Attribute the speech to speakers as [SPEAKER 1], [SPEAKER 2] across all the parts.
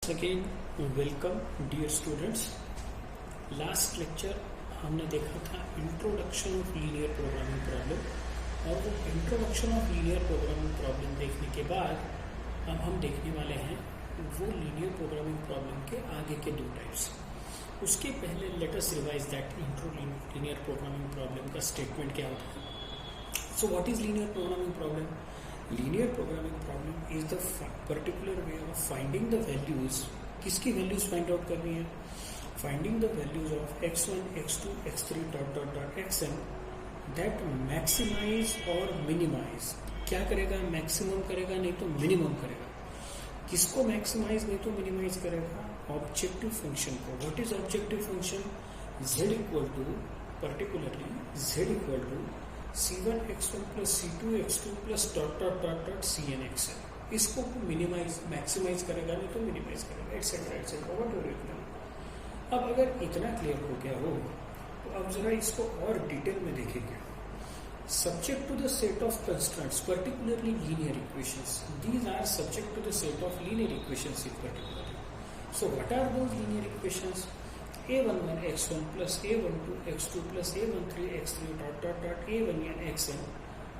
[SPEAKER 1] Again welcome dear students. Last lecture हमने देखा था introduction of linear programming problem, और वो introduction of linear programming problem देखने के बाद अब हम देखने वाले हैं वो लीनियर प्रोग्रामिंग प्रॉब्लम के आगे के दो टाइप्स। उसके पहले let us revise that linear programming problem का स्टेटमेंट क्या होता है। So what is linear programming problem? Linear programming problem is the particular way of finding the values. किसकी values find out करनी है? Finding the values of x1, x2, x3 xn that maximize or minimize. क्या करेगा? Maximum करेगा, नहीं तो minimum करेगा। किसको maximize नहीं तो minimize करेगा? Objective function को। What is objective function? z equal to particularly z equal to c1 x1 plus c2 x2 plus cn xn। इसको मिनिमाइज मैक्सिमाइज करेगा, नहीं तो मिनिमाइज करेगा, एटसेट्रा एटसेट्रा व्हाटएवर। अब अगर इतना क्लियर हो गया हो तो अब जरा इसको और डिटेल में देखेंगे। Subject to the set of constraints, particularly linear equations, these are subject to the set of linear equations in particular. So what are those linear equations? a11 x1 plus a12 x2 plus a13 x3 a1n xn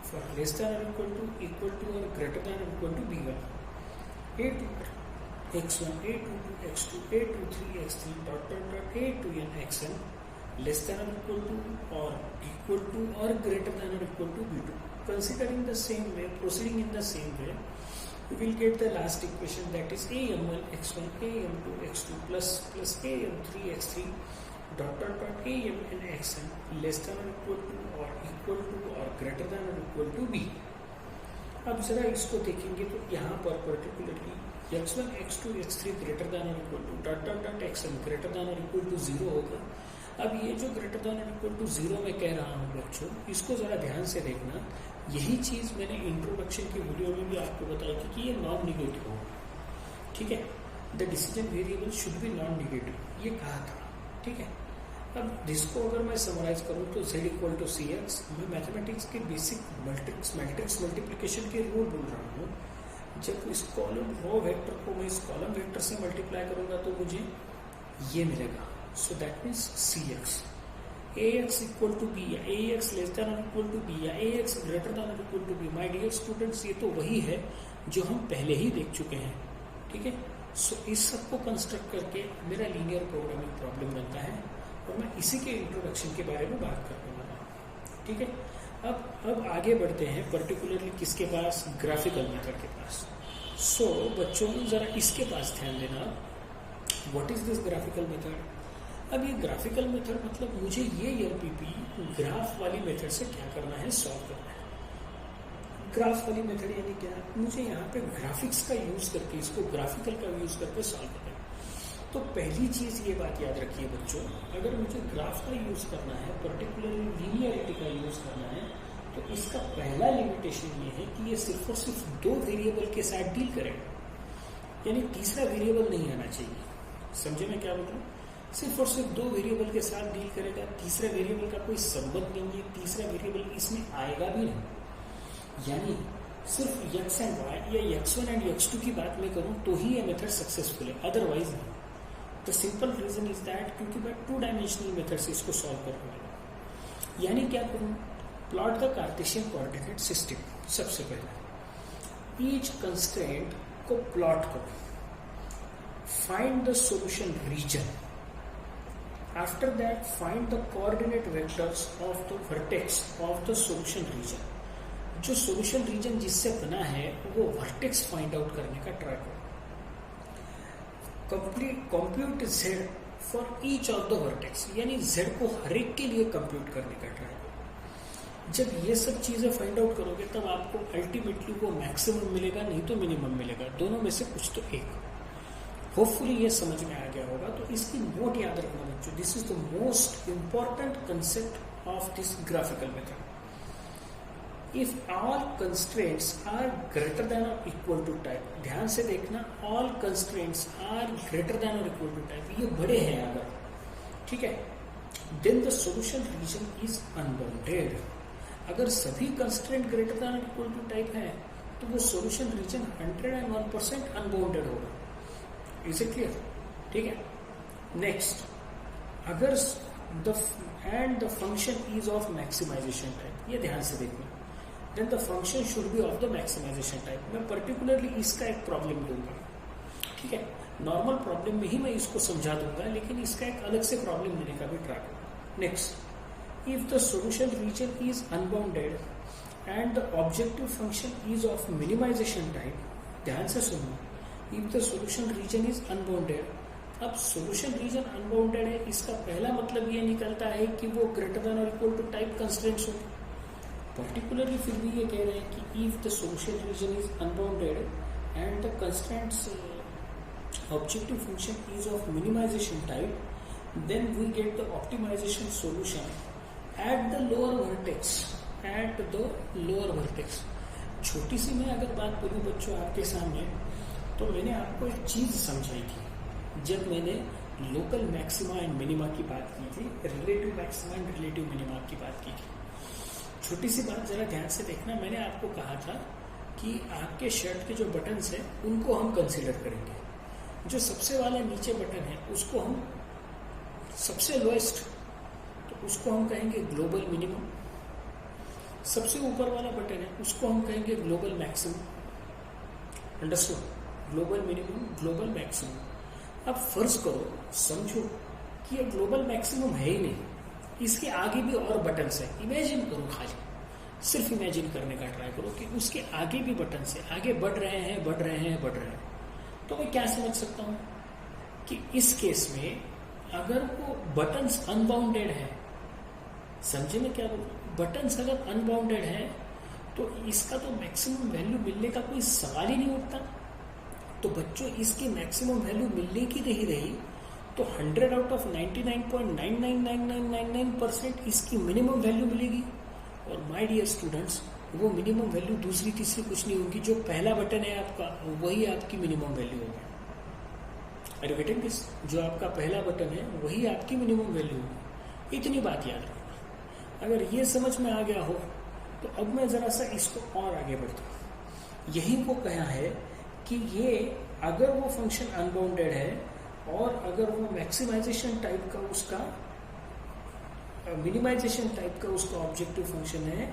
[SPEAKER 1] for less than or equal to or greater than or equal to b1, a2 x1 a22 x2 a23 x3 a2n xn less than or equal to or greater than or equal to b2. Considering the same way, proceeding in the same way, we will get the last equation, that is am1 x1 am2 x2 plus am3 x3 amn xn less than or equal to or greater than or equal to b. अब जरा इसको देखेंगे तो यहाँ पर particularly x1 x2 x3 greater than or equal to xn greater than or equal to 0 होगा। अब ये जो greater than or equal to 0 में कह रहा हूँ बच्चों, इसको जरा ध्यान से देखना। यही चीज मैंने इंट्रोडक्शन की वीडियो में भी आपको बताई थी कि ये नॉन निगेटिव होगा। ठीक है, the decision variable should be non negative, ये कहा था। ठीक है, अब इसको अगर मैं समराइज करूं तो z equal to C X, मैं मैथमेटिक्स के बेसिक मैट्रिक्स मल्टीप्लिकेशन के रूल बोल रहा हूँ। जब इस कॉलम रो वेक्टर को मैं इस कॉलम वेक्टर से मल्टीप्लाई करूंगा तो मुझे ये मिलेगा। So that means C X ax equal to b या ax less than or equal to b या ax greater than or equal to b। My dear students, ये तो वही है जो हम पहले ही देख चुके हैं। ठीक है, सो इस सब को कंस्ट्रक्ट करके मेरा लीनियर प्रोग्रामिंग प्रॉब्लम बनता है, और मैं इसी के इंट्रोडक्शन के बारे में बात करने वाला हूँ। ठीक है, अब आगे बढ़ते हैं पर्टिकुलरली किसके पास? ग्राफिकल मेथड के पास। सो बच्चों जरा इसके पास ध्यान देना। What is this graphical method? अब ये ग्राफिकल मेथड मतलब मुझे ये एलपीपी ग्राफ वाली मेथड से क्या करना है? सॉल्व करना है। ग्राफ वाली मेथड यानी क्या? मुझे यहाँ पे ग्राफिक्स का यूज करके, इसको ग्राफिकल का यूज करके सॉल्व करना है। तो पहली चीज ये बात याद रखिए बच्चों, अगर मुझे ग्राफ का यूज करना है, पर्टिकुलरली लीनियरिटी का यूज करना है, तो इसका पहला लिमिटेशन ये है कि ये सिर्फ और सिर्फ दो वेरिएबल के साथ डील करेगा, यानी तीसरा वेरिएबल नहीं आना चाहिए। समझे मैं क्या बोल रहा हूँ? सिर्फ और सिर्फ दो वेरिएबल के साथ डील करेगा, तीसरा वेरिएबल का कोई संबंध नहीं है, तीसरा वेरिएबल इसमें आएगा भी नहीं। यानी सिर्फ x एंड y या x1 एंड x2 की बात मैं करूं तो ही ये मेथड सक्सेसफुल है, अदरवाइज नहीं। The simple reason is that क्योंकि मैं 2 डायमेंशनल मेथड से इसको सॉल्व करने वाला हूं। यानी क्या करूं? Plot the Cartesian coordinate system. सबसे पहले ईच कंस्ट्रेंट को प्लॉट करो, find the solution region. After that, find the coordinate vectors of the vertex of the solution region. जो solution region जिससे बना है वो vertex find out करने का ट्राई करो। Compute z for each of the vertex, यानी z को हर एक के लिए कंप्यूट करने का ट्राई करो। जब ये सब चीजें फाइंड आउट करोगे तब आपको अल्टीमेटली वो मैक्सिमम मिलेगा, नहीं तो मिनिमम मिलेगा, दोनों में से कुछ तो एक। होपफुली ये समझ में आ गया होगा। तो इसकी नोट याद रखना बच्चों, this is the most important concept of this graphical method. If all constraints are greater than और इक्वल टू टाइप, ध्यान से देखना, all constraints are greater than और इक्वल टू टाइप, ये बड़े हैं अगर, ठीक है, then the solution region is unbounded. अगर सभी कंस्ट्रेंट ग्रेटर देन और इक्वल टू टाइप है तो वो सॉल्यूशन रीजन 101% अनबाउंडेड होगा। Is it clear? ठीक है. नेक्स्ट, अगर the function is of maximisation type, ये ध्यान से देखना, then the function should be of the maximisation type. मैं पर्टिकुलरली इसका एक प्रॉब्लम लूंगा. ठीक है, नॉर्मल प्रॉब्लम में ही मैं इसको समझा दूंगा, लेकिन इसका एक अलग से प्रॉब्लम लेने का भी ट्राई करूंगा. Next, if the solution region is unbounded and the objective function is of minimisation type. ध्यान से सुनो, if the solution region is unbounded. अब सॉल्यूशन रीजन अनबाउंडेड है, इसका पहला मतलब ये निकलता है कि वो ग्रेटर देन और इक्वल टू टाइप कंस्ट्रेंट्स हो. पर्टिकुलरली फिर भी ये कह रहे हैं कि if the solution region is unbounded and the constraints objective function is of minimization type, then we get the optimization solution at the lower vertex. At the lower vertex. छोटी सी मैं अगर बात करूं बच्चों आपके सामने, तो मैंने आपको एक चीज समझाई थी जब मैंने लोकल मैक्सिमा एंड मिनिमा की बात की थी, relative maxima and relative minima की बात की थी. छोटी सी बात जरा ध्यान से देखना. मैंने आपको कहा था कि आपके शर्ट के जो बटन्स हैं उनको हम कंसीडर करेंगे. जो सबसे वाला नीचे बटन है उसको हम सबसे लोएस्ट, तो उसको हम कहेंगे ग्लोबल मिनिमम. सबसे ऊपर वाला बटन है उसको हम कहेंगे global maximum. Understood? Global minimum, global maximum. अब फर्ज करो, समझो कि ये ग्लोबल मैक्सिमम है ही नहीं, इसके आगे भी और बटन्स है. इमेजिन करो, खाली सिर्फ इमेजिन करने का ट्राई करो कि उसके आगे भी बटन्स है, आगे बढ़ रहे हैं, बढ़ रहे हैं, बढ़ रहे हैं. तो मैं क्या समझ सकता हूं कि इस केस में अगर वो बटन्स अनबाउंडेड है, समझे मैं क्या बोल रहा हूं? बटन्स अगर अनबाउंडेड है तो इसका तो मैक्सिमम वैल्यू मिलने का कोई सवाल ही नहीं उठता. तो बच्चों इसकी मैक्सिमम वैल्यू मिलने की रही तो 100 आउट ऑफ 99.999999% इसकी मिनिमम वैल्यू मिलेगी. और माय डियर स्टूडेंट्स, वो मिनिमम वैल्यू दूसरी तीसरी कुछ नहीं होगी. जो पहला बटन है आपका वही आपकी मिनिमम वैल्यू होगी. Are you getting this? जो आपका पहला बटन है वही आपकी मिनिमम वैल्यू होगी. इतनी बात याद रखना. अगर ये समझ में आ गया हो तो अब मैं जरा सा इसको और आगे बढ़ता हूँ. यही वो कहा है कि ये अगर वो फंक्शन अनबाउंडेड है और अगर वो मैक्सिमाइजेशन टाइप का उसका मिनिमाइजेशन टाइप का उसका ऑब्जेक्टिव फंक्शन है,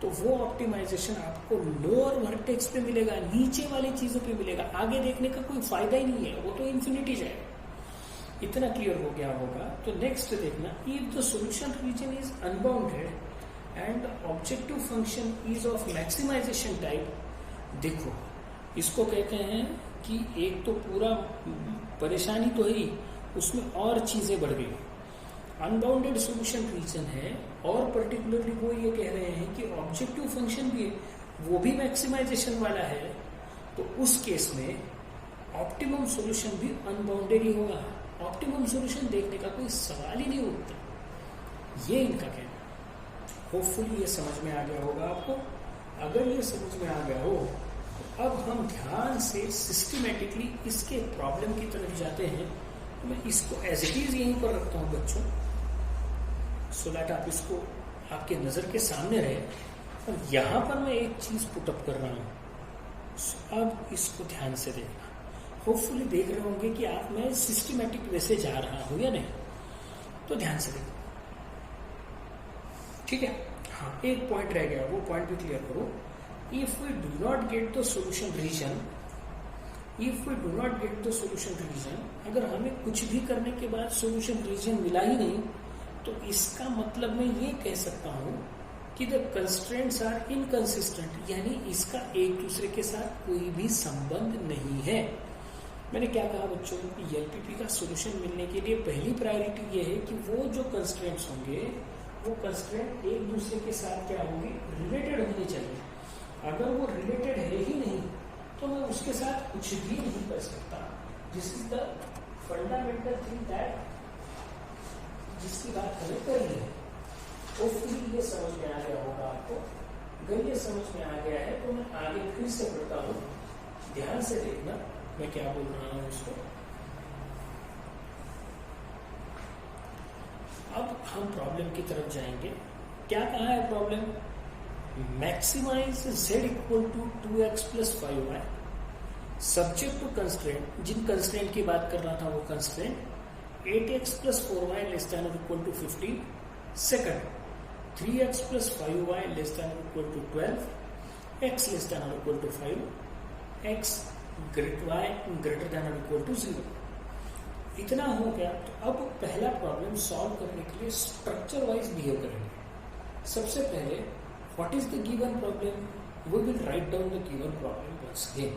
[SPEAKER 1] तो वो ऑप्टिमाइजेशन आपको लोअर वर्टेक्स पे मिलेगा, नीचे वाली चीजों पे मिलेगा. आगे देखने का कोई फायदा ही नहीं है, वो तो इन्फिनिटी जाएगा. इतना क्लियर हो गया होगा. तो नेक्स्ट देखना, if the solution region is unbounded and objective function is of maximisation type. देखो, इसको कहते हैं कि एक तो पूरा परेशानी तो ही, उसमें और चीजें बढ़ गई. अनबाउंडेड सॉल्यूशन रीजन है और पर्टिकुलरली वो ये कह रहे हैं कि ऑब्जेक्टिव फंक्शन भी है, वो भी मैक्सिमाइजेशन वाला है. तो उस केस में ऑप्टिमम सॉल्यूशन भी अनबाउंडेड ही होगा. ऑप्टिमम सॉल्यूशन देखने का कोई सवाल ही नहीं उठता. ये इनका कहना. होपफुली ये समझ में आ गया होगा आपको. अगर ये समझ में आ गया हो तो अब हम ध्यान से सिस्टमेटिकली इसके प्रॉब्लम की तरफ जाते हैं. तो मैं इसको एज इट इज यहीं पर रखता हूं बच्चों, सो दैट आप इसको आपके नजर के सामने रहे. और यहां पर मैं एक चीज पुटअप कर रहा हूं. अब इसको ध्यान से देखना. होपफुली देख रहे होंगे कि आप मैं सिस्टमेटिक वे से जा रहा हूं या नहीं. तो ध्यान से देखो, ठीक है. हाँ, एक पॉइंट रह गया, वो पॉइंट भी क्लियर करो. If we do not get the solution region, if we do not get the solution region, अगर हमें कुछ भी करने के बाद सॉल्यूशन रीजन मिला ही नहीं, तो इसका मतलब मैं ये कह सकता हूं कि द कंस्ट्रेंट्स आर इनकंसिस्टेंट, यानी इसका एक दूसरे के साथ कोई भी संबंध नहीं है. मैंने क्या कहा बच्चों कि एलपीपी का सॉल्यूशन मिलने के लिए पहली प्रायोरिटी ये है कि वो जो कंस्ट्रेंट्स होंगे वो कंस्ट्रेंट एक दूसरे के साथ क्या होंगे, रिलेटेड होने चाहिए. अगर वो रिलेटेड है ही नहीं तो मैं उसके साथ कुछ भी नहीं कर सकता. This is the fundamental thing that जिसकी बात हमें करनी है. होपफुली ये समझ में आ गया होगा आपको. अगर ये समझ में आ गया है तो मैं आगे फिर से बढ़ता हूँ. ध्यान से देखना मैं क्या बोल रहा हूँ इसको. अब हम प्रॉब्लम की तरफ जाएंगे. क्या कहा है problem? Maximise z equal to 2x plus 5y. Subject to constraint, जिन कंस्ट्रेंट की बात कर रहा था वो constraint 8x plus 4y less than or equal to 15. Second, 3x plus 5y less than or equal to 12. X less than or equal to 5. X y greater than or equal to 0. इतना हो गया। तो अब पहला problem solve करने के लिए structure wise behave करेंगे। सबसे पहले what is the given problem, we will write down the given problem once again.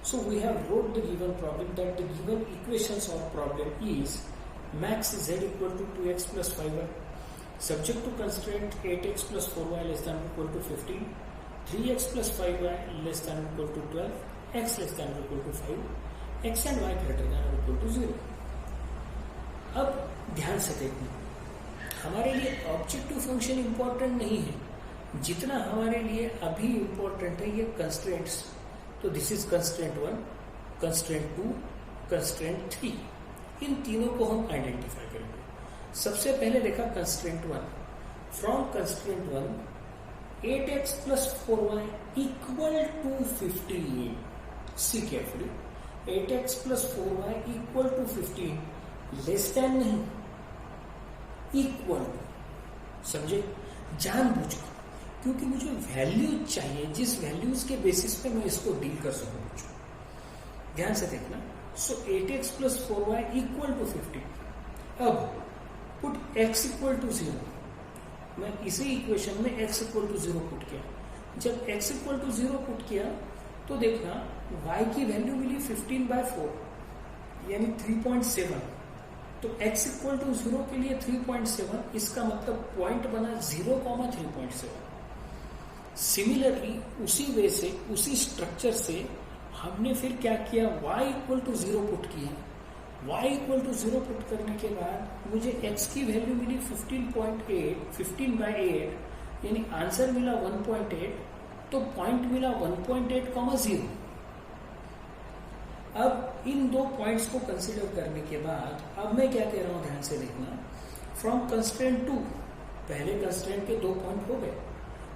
[SPEAKER 1] So we have wrote the given problem that the given equations of problem is max z equal to 2x plus 5y, subject to constraint 8x plus 4y less than or equal to 15, 3x plus 5y less than or equal to 12, x less than or equal to 5, x and y greater than or equal to 0. अब ध्यान से देखना, हमारे लिए objective function important नहीं है, जितना हमारे लिए अभी इंपॉर्टेंट है ये कंस्ट्रेंट्स। तो this is constraint 1, constraint 2, constraint 3, इन तीनों को हम आइडेंटिफाई करेंगे। सबसे पहले देखा constraint 1, from constraint 1 8x plus 4y equal to 15, see carefully, 8x plus 4y equal to 15, less than नहीं, इक्वल टू, समझे, जानबूझकर, क्योंकि मुझे वैल्यू चाहिए जिस वैल्यूज के बेसिस पे मैं इसको डील कर सकूं। ध्यान से देखना। सो 8x plus 4y equal to 15। अब पुट x equal to 0, मैं इसी इक्वेशन में x equal to 0 पुट किया। जब x equal to 0 पुट किया तो देखना y की वैल्यू मिली 15/4 यानी 3.7। तो x equal to 0 के लिए 3.7, इसका मतलब पॉइंट बना 0,3.7। सिमिलरली उसी वे से, उसी स्ट्रक्चर से हमने फिर क्या किया, y इक्वल टू 0 पुट किया। y इक्वल टू 0 पुट करने के बाद मुझे x की वैल्यू मिली 15.8, 15/8 यानी आंसर मिला 1.8, तो पॉइंट मिला 1.8,0। अब इन दो पॉइंट्स को कंसीडर करने के बाद अब मैं क्या कह रहा हूं, ध्यान से देखना। फ्रॉम कंस्ट्रेंट 2, पहले कंस्ट्रेंट के 2 पॉइंट हो गए।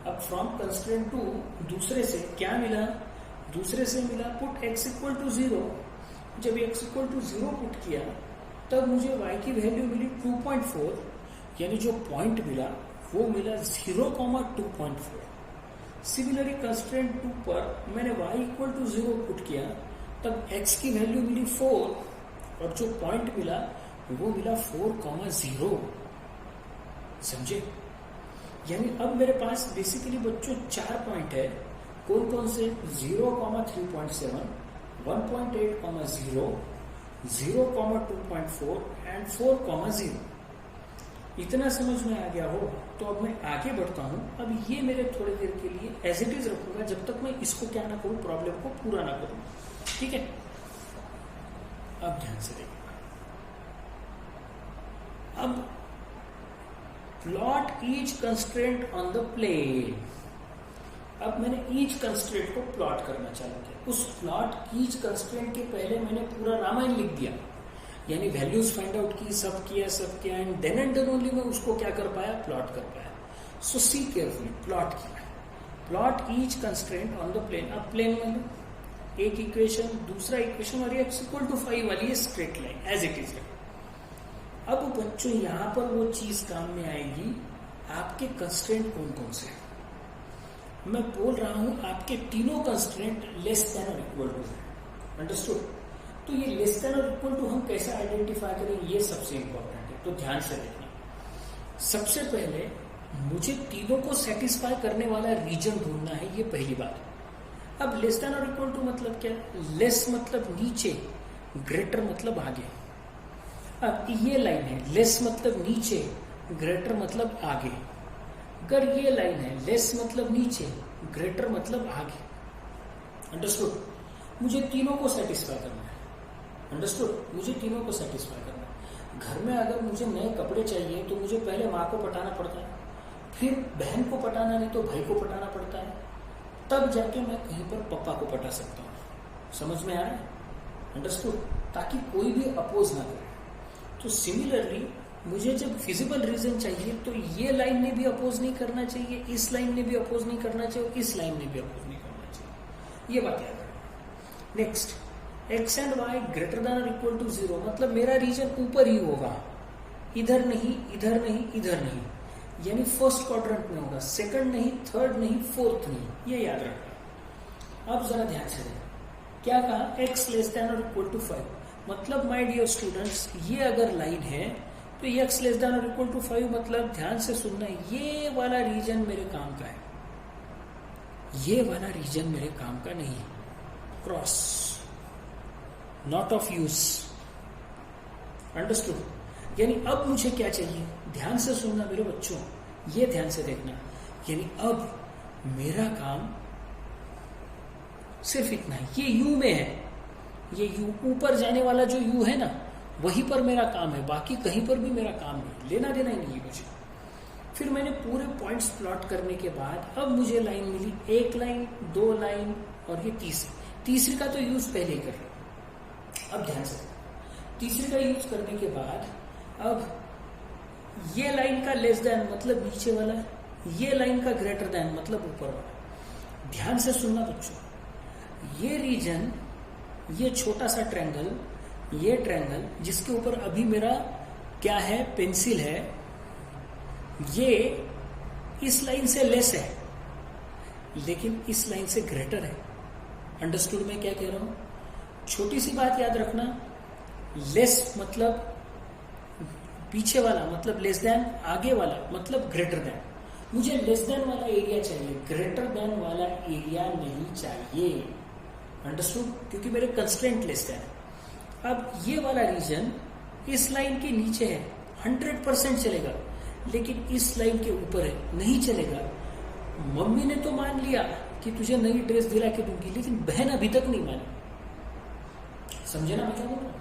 [SPEAKER 1] अब फ्रॉम कंस्ट्रेंट 2 दूसरे से क्या मिला, दूसरे से मिला पुट x इक्वल टू 0। जब x इक्वल टू 0 पुट किया तब मुझे y की वैल्यू मिली 2.4, यानी जो पॉइंट मिला वो मिला 0,2.4। सिमिलरली कंस्ट्रेंट 2 पर मैंने y इक्वल टू 0 पुट किया, तब x की वैल्यू मिली 4 और जो पॉइंट मिला वो मिला 4,0। समझे, यानी अब मेरे पास बेसिकली बच्चों 4 पॉइंट है। कौन कौन से, 0,3.7, 1.8,0, 0,2.4 एंड 4,0। इतना समझ में आ गया हो तो अब मैं आगे बढ़ता हूं। अब ये मेरे थोड़ी देर के लिए एज इट इज रखूंगा जब तक मैं इसको क्या ना करूं, प्रॉब्लम को पूरा ना करूं। ठीक है, अब ध्यान से देखिए। अब plot each constraint on the plane. अब मैंने ईच कंस्ट्रेंट को प्लॉट करना चालू किया। उस प्लॉट ईच कंस्ट्रेंट के पहले मैंने पूरा रामायण लिख दिया, यानी वैल्यूज फाइंड आउट की, सब किया and then and then only मैं उसको क्या कर पाया, प्लॉट कर पाया। सो सी केयरफुली, प्लॉट किया, plot each constraint on the plane. अब प्लेन में एक इक्वेशन, दूसरा इक्वेशन और x इक्वल टू 5 वाली है straight line as it is. अब बच्चों यहां पर वो चीज काम में आएगी, आपके कंस्ट्रेंट कौन कौन से हैं। मैं बोल रहा हूं आपके तीनों कंस्ट्रेंट लेस देन और इक्वल टू है, अंडरस्टूड। तो ये लेस देन और इक्वल टू हम कैसे आइडेंटिफाई करें, ये सबसे इंपॉर्टेंट है। तो ध्यान से देखना, सबसे पहले मुझे तीनों को सेटिस्फाई करने वाला रीजन ढूंढना है, ये पहली बात। अब लेस देन और इक्वल टू मतलब क्या, लेस मतलब नीचे, ग्रेटर मतलब आगे। अब ये लाइन है, लेस मतलब नीचे, ग्रेटर मतलब आगे। अगर ये लाइन है, लेस मतलब नीचे, ग्रेटर मतलब आगे, अंडरस्टूड। मुझे तीनों को सेटिस्फाई करना है, अंडरस्टूड। मुझे तीनों को सेटिस्फाई करना है। घर में अगर मुझे नए कपड़े चाहिए तो मुझे पहले माँ को पटाना पड़ता है, फिर बहन को पटाना, नहीं तो भाई को पटाना पड़ता है, तब जाके मैं कहीं पर पापा को पटा सकता हूँ। समझ में आ रहा है, अंडरस्टूड, ताकि कोई भी अपोज ना करे। तो सिमिलरली मुझे जब फिजिबल रीजन चाहिए तो ये लाइन ने भी अपोज नहीं करना चाहिए, इस लाइन ने भी अपोज नहीं करना चाहिए, इस लाइन ने भी अपोज नहीं करना चाहिए। ये बात याद रखना। Next, X and Y greater than और इक्वल टू 0, मतलब मेरा रीजन ऊपर ही होगा, इधर नहीं, इधर नहीं, इधर नहीं, यानी फर्स्ट क्वाड्रेंट में होगा, सेकंड नहीं, थर्ड नहीं, फोर्थ नहीं, ये याद रखना। अब जरा ध्यान से देखें, क्या कहा, एक्स लेस देन और इक्वल टू 5, मतलब माय डियर स्टूडेंट्स ये अगर लाइन है तो एक्स लेस देन और इक्वल टू 5, मतलब ध्यान से सुनना, ये वाला रीजन मेरे काम का है, ये वाला रीजन मेरे काम का नहीं है, cross, not of use, understood. यानी अब मुझे क्या चाहिए, ध्यान से सुनना मेरे बच्चों, ये ध्यान से देखना, यानी अब मेरा काम सिर्फ इतना है, ये यू में है, ये यू ऊपर जाने वाला जो यू है ना, वहीं पर मेरा काम है, बाकी कहीं पर भी मेरा काम नहीं, लेना देना ही नहीं है मुझे। फिर मैंने पूरे पॉइंट्स प्लॉट करने के बाद अब मुझे लाइन मिली, एक लाइन, दो लाइन और ये तीसरी का तो यूज पहले ही कर रहा। अब ध्यान से, तीसरी का यूज करने के बाद अब ये लाइन का लेस देन मतलब नीचे वाला, ये लाइन का ग्रेटर देन मतलब ऊपर वाला। ध्यान से सुनना बच्चों, ये रीजन, ये छोटा सा ट्रायंगल, ये ट्रायंगल जिसके ऊपर अभी मेरा क्या है, पेंसिल है, ये इस लाइन से लेस है लेकिन इस लाइन से ग्रेटर है। अंडरस्टूड मैं क्या कह रहा हूं? छोटी सी बात याद रखना, लेस मतलब पीछे वाला, मतलब लेस देन, आगे वाला मतलब ग्रेटर देन। मुझे लेस देन वाला एरिया चाहिए, ग्रेटर देन वाला एरिया नहीं चाहिए, अंडरस्टूड, क्योंकि मेरे कंस्ट्रेंट लेस देन। अब ये वाला रीजन इस लाइन के नीचे है, 100% चलेगा, लेकिन इस लाइन के ऊपर है, नहीं चलेगा। मम्मी ने तो मान लिया कि तुझे नई ड्रेस दिला के दूंगी, लेकिन बहन अभी तक नहीं मानी। समझे ना मैं क्या बोल रहा हूं?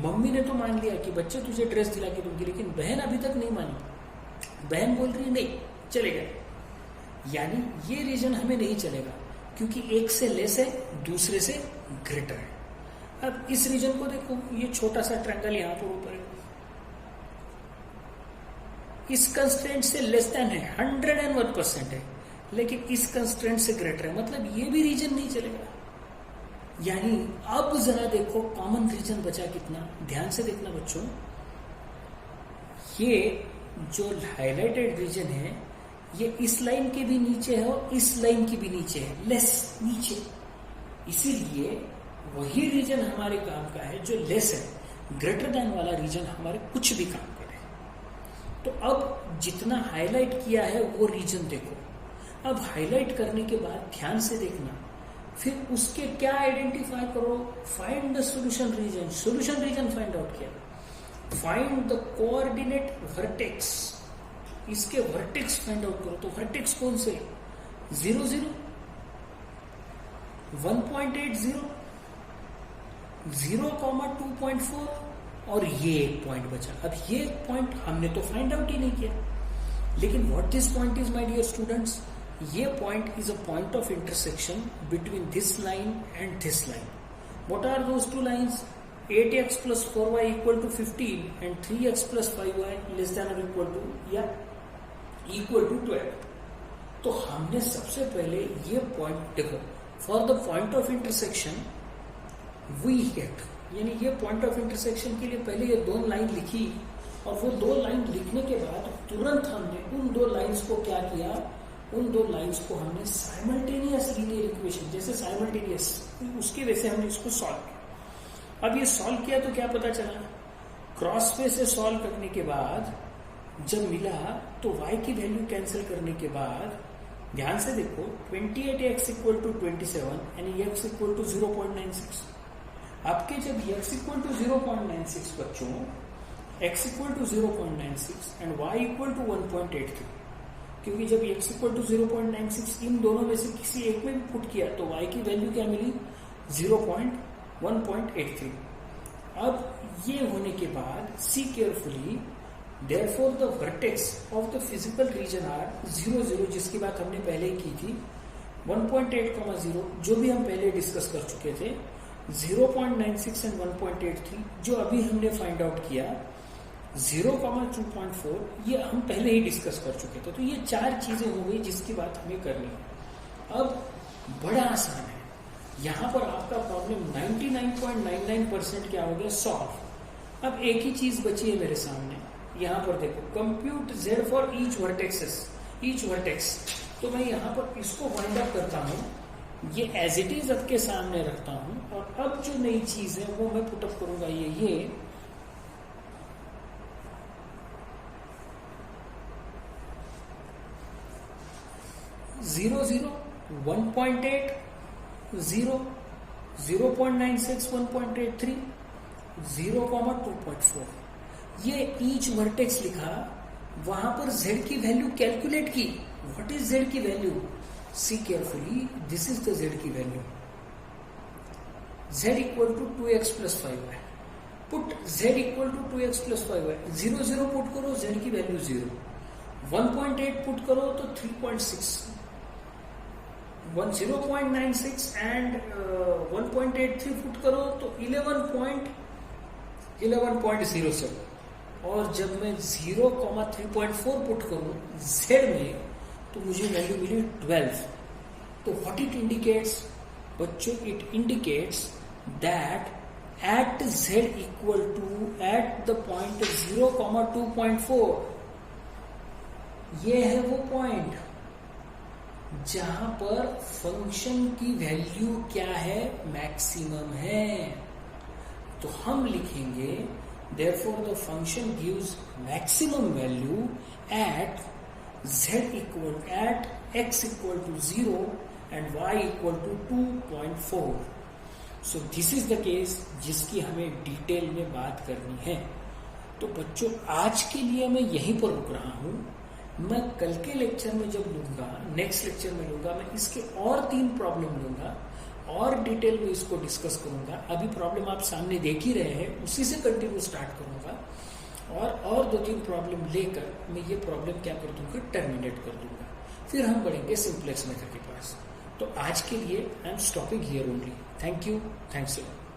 [SPEAKER 1] मम्मी ने तो मान लिया कि बच्चे तुझे ड्रेस दिला के दूंगी, लेकिन बहन अभी तक नहीं मानी। बहन बोल रही नहीं चलेगा, यानी ये रीजन हमें नहीं चलेगा, क्योंकि एक से लेस है, दूसरे से ग्रेटर है। अब इस रीजन को देखो, ये छोटा सा ट्रायंगल यहां पर ऊपर है, इस कंस्ट्रेंट से लेस देन है, 101% है, लेकिन इस कंस्ट्रेंट से ग्रेटर है, मतलब ये भी रीजन नहीं चलेगा। यानी अब जरा देखो कॉमन रीजन बचा कितना, ध्यान से देखना बच्चों, ये जो हाइलाइटेड रीजन है ये इस लाइन के भी नीचे है और इस लाइन की भी नीचे है, लेस नीचे, इसीलिए वही रीजन हमारे काम का है जो लेस है। ग्रेटर देन वाला रीजन हमारे कुछ भी काम करे। तो अब जितना हाईलाइट किया है वो रीजन देखो। अब हाईलाइट करने के बाद ध्यान से देखना, फिर उसके क्या आइडेंटिफाई करो, find the solution region. Solution region find out किया, फाइंड द कोऑर्डिनेट वर्टेक्स, इसके वर्टेक्स फाइंड आउट करो। तो वर्टेक्स कौन से, 0 0, 1.80, 0, 2.4 और ये एक पॉइंट बचा। अब ये पॉइंट हमने तो फाइंड आउट ही नहीं किया, लेकिन what this point is my dear students, ये point is a point of intersection between this line and this line. What are those two lines, 8x plus 4y equal to 15 and 3x plus 5y less than or equal to या equal to 12। तो हमने सबसे पहले ये point देखो, for the point of intersection we get, यानी ये point of intersection के लिए पहले ये दो लाइन लिखी, और वो दो लाइन लिखने के बाद तुरंत हमने उन दो लाइंस को क्या किया, उन दो लाइंस को हमने साइमल्टेनियस लीनियर इक्वेशन, जैसे साइमल्टेनियस, उसकी वजह से हमने इसको सॉल्व किया। अब ये सॉल्व किया तो क्या पता चला, क्रॉस पे से सॉल्व करने के बाद जब मिला तो y की वैल्यू कैंसिल करने के बाद ध्यान से देखो, 28x इक्वल टू 27 यानी x इक्वल टू 0.96। आपके जब x इक्वल टू 0.96 बच्चों, x equal to 0.96 and y equal to 1.83, क्योंकि जब x इक्वल टू 0.96 इन दोनों में से किसी एक में भी पुट किया तो y की वैल्यू क्या मिली, 1.83। अब ये होने के बाद see carefully, therefore the vertex of the physical region are 0 0, जिसकी बात हमने पहले ही की थी, 1.8, 0 जो भी हम पहले डिस्कस कर चुके थे, 0.96 एंड 1.83 जो अभी हमने फाइंड आउट किया, 0, 2.4 ये हम पहले ही डिस्कस कर चुके थे। तो ये चार चीजें हो गई जिसकी बात हमें करनी है। अब बड़ा आसान है, यहां पर आपका प्रॉब्लम 99.99% क्या हो गया, सॉल्व। अब एक ही चीज बची है मेरे सामने, यहां पर देखो, compute z for each vertex. तो मैं यहां पर इसको वाइंड अप करता हूं, ये एज इट इज आपके सामने रखता हूं, और अब जो नई चीज है वो मैं पुटअप करूंगा, ये 0, 0, 1.8, 0, 0.96, 1.83, 0,2.4, ये ईच वर्टेक्स लिखा, वहां पर z की वैल्यू कैलकुलेट की। व्हाट इज z की value, see carefully, this is the z की value, z equal to 2x plus 5y। Put z equal to 2x plus 5y, 0, 0 put करो, z की value 0, 1.8 put करो तो 3.6, 0.96 and 1.83 put करो तो 11.07, और जब मैं 0,3.4 पुट करूं z में तो मुझे वैल्यू मिली 12। तो व्हाट इट इंडिकेट्स बच्चों, it indicates that at z equal to at the point 0,2.4, ये है वो पॉइंट जहां पर फंक्शन की वैल्यू क्या है, मैक्सिमम है। तो हम लिखेंगे therefore the function gives maximum value at x equal to 0 and y equal to 2.4. So this is the case जिसकी हमें डिटेल में बात करनी है। तो बच्चों आज के लिए मैं यहीं पर रुक रहा हूं, मैं कल के लेक्चर में जब लूंगा, नेक्स्ट लेक्चर में लूंगा, मैं इसके और 3 प्रॉब्लम लूंगा और डिटेल में इसको डिस्कस करूंगा। अभी प्रॉब्लम आप सामने देख ही रहे हैं, उसी से कंटिन्यू स्टार्ट करूंगा, और 2-3 प्रॉब्लम लेकर मैं ये प्रॉब्लम क्या कर दूंगा, टर्मिनेट कर दूंगा। फिर हम बढ़ेंगे सिंपलेक्स मेथड के पास। तो आज के लिए I am stopping here only. Thank you, thanks a lot.